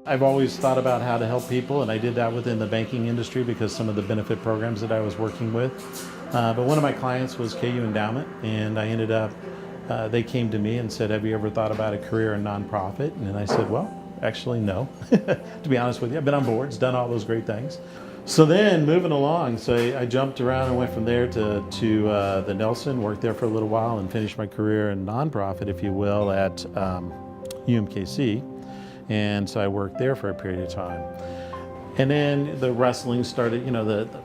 I've always thought about how to help people, and I did that within the banking industry because some of the benefit programs that I was working with. But one of my clients was KU Endowment, and I ended up, they came to me and said, have you ever thought about a career in nonprofit? And I said, well, actually, no. To be honest with you, I've been on boards, done all those great things. So then moving along, so I jumped around and went from there to the Nelson, worked there for a little while and finished my career in nonprofit, if you will, at UMKC. And so I worked there for a period of time. And then the wrestling started,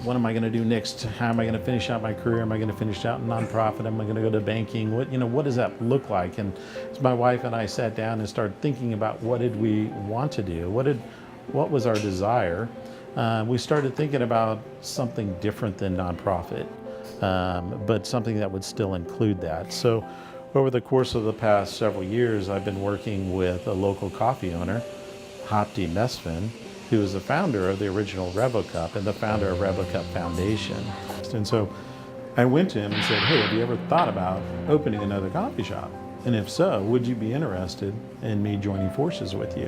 what am I going to do next? How am I going to finish out my career? Am I going to finish out in nonprofit? Am I going to go to banking? What does that look like? And so my wife and I sat down and started thinking about what did we want to do? What was our desire? We started thinking about something different than nonprofit, but something that would still include that. So over the course of the past several years, I've been working with a local coffee owner, Hopti Mesfin, who is the founder of the original Revocup and the founder of Revocup Foundation. And so I went to him and said, hey, have you ever thought about opening another coffee shop? And if so, would you be interested in me joining forces with you?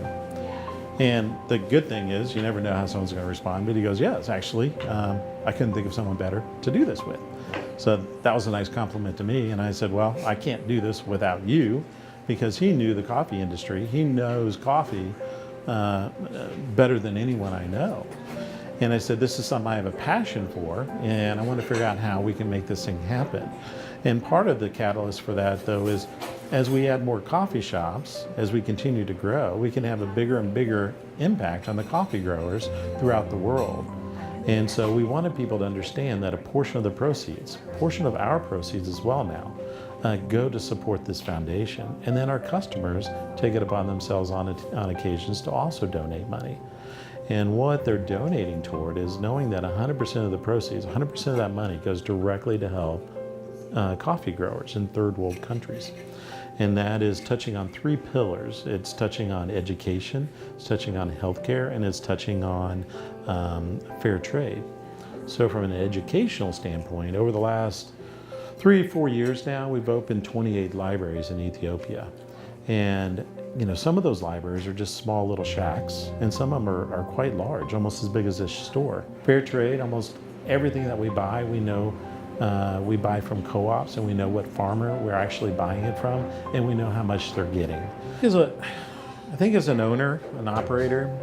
And the good thing is, you never know how someone's going to respond, but he goes, yes, actually, I couldn't think of someone better to do this with. So that was a nice compliment to me. And I said, well, I can't do this without you, because he knew the coffee industry. He knows coffee better than anyone I know. And I said, this is something I have a passion for, and I want to figure out how we can make this thing happen. And part of the catalyst for that, though, is as we add more coffee shops, as we continue to grow, we can have a bigger and bigger impact on the coffee growers throughout the world. And so we wanted people to understand that a portion of the proceeds, a portion of our proceeds as well now, go to support this foundation. And then our customers take it upon themselves on occasions to also donate money. And what they're donating toward is knowing that 100% of the proceeds, 100% of that money goes directly to help coffee growers in third world countries. And that is touching on three pillars. It's touching on education, it's touching on healthcare, and it's touching on fair trade. So from an educational standpoint, over the last 3 or 4 years now, we've opened 28 libraries in Ethiopia. And some of those libraries are just small little shacks, and some of them are quite large, almost as big as this store. Fair trade, almost everything that we buy, we know we buy from co-ops, and we know what farmer we're actually buying it from, and we know how much they're getting. I think as an owner, an operator,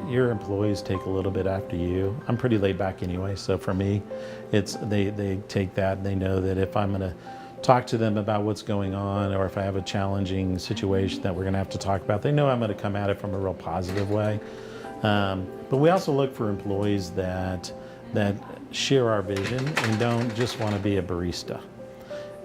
your employees take a little bit after you. I'm pretty laid back anyway, so for me, they take that, and they know that if I'm gonna talk to them about what's going on, or if I have a challenging situation that we're gonna have to talk about, they know I'm gonna come at it from a real positive way. But we also look for employees that share our vision and don't just want to be a barista.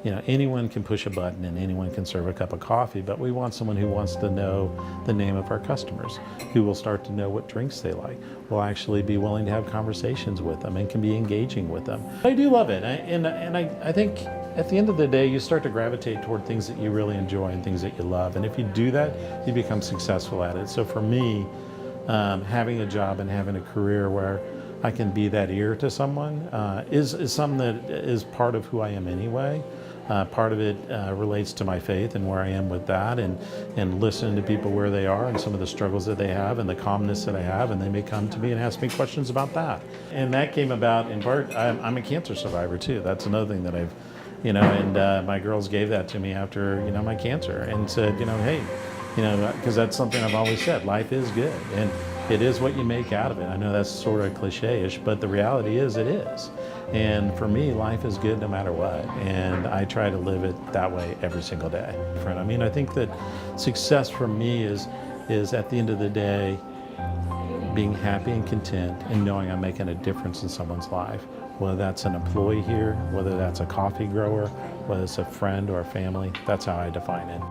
Anyone can push a button and anyone can serve a cup of coffee, but we want someone who wants to know the name of our customers, who will start to know what drinks they like, will actually be willing to have conversations with them and can be engaging with them. I do love it, and I think at the end of the day, you start to gravitate toward things that you really enjoy and things that you love, and if you do that, you become successful at it. So for me, having a job and having a career where I can be that ear to someone is something that is part of who I am anyway. Part of it relates to my faith and where I am with that, and listening to people where they are and some of the struggles that they have and the calmness that I have, and they may come to me and ask me questions about that. And that came about in part, I'm a cancer survivor too. That's another thing that I've, and my girls gave that to me after, my cancer, and said, hey, because that's something I've always said, life is good. And it is what you make out of it. I know that's sort of cliche-ish, but the reality is it is. And for me, life is good no matter what. And I try to live it that way every single day. I think that success for me is at the end of the day, being happy and content and knowing I'm making a difference in someone's life. Whether that's an employee here, whether that's a coffee grower, whether it's a friend or a family, that's how I define it.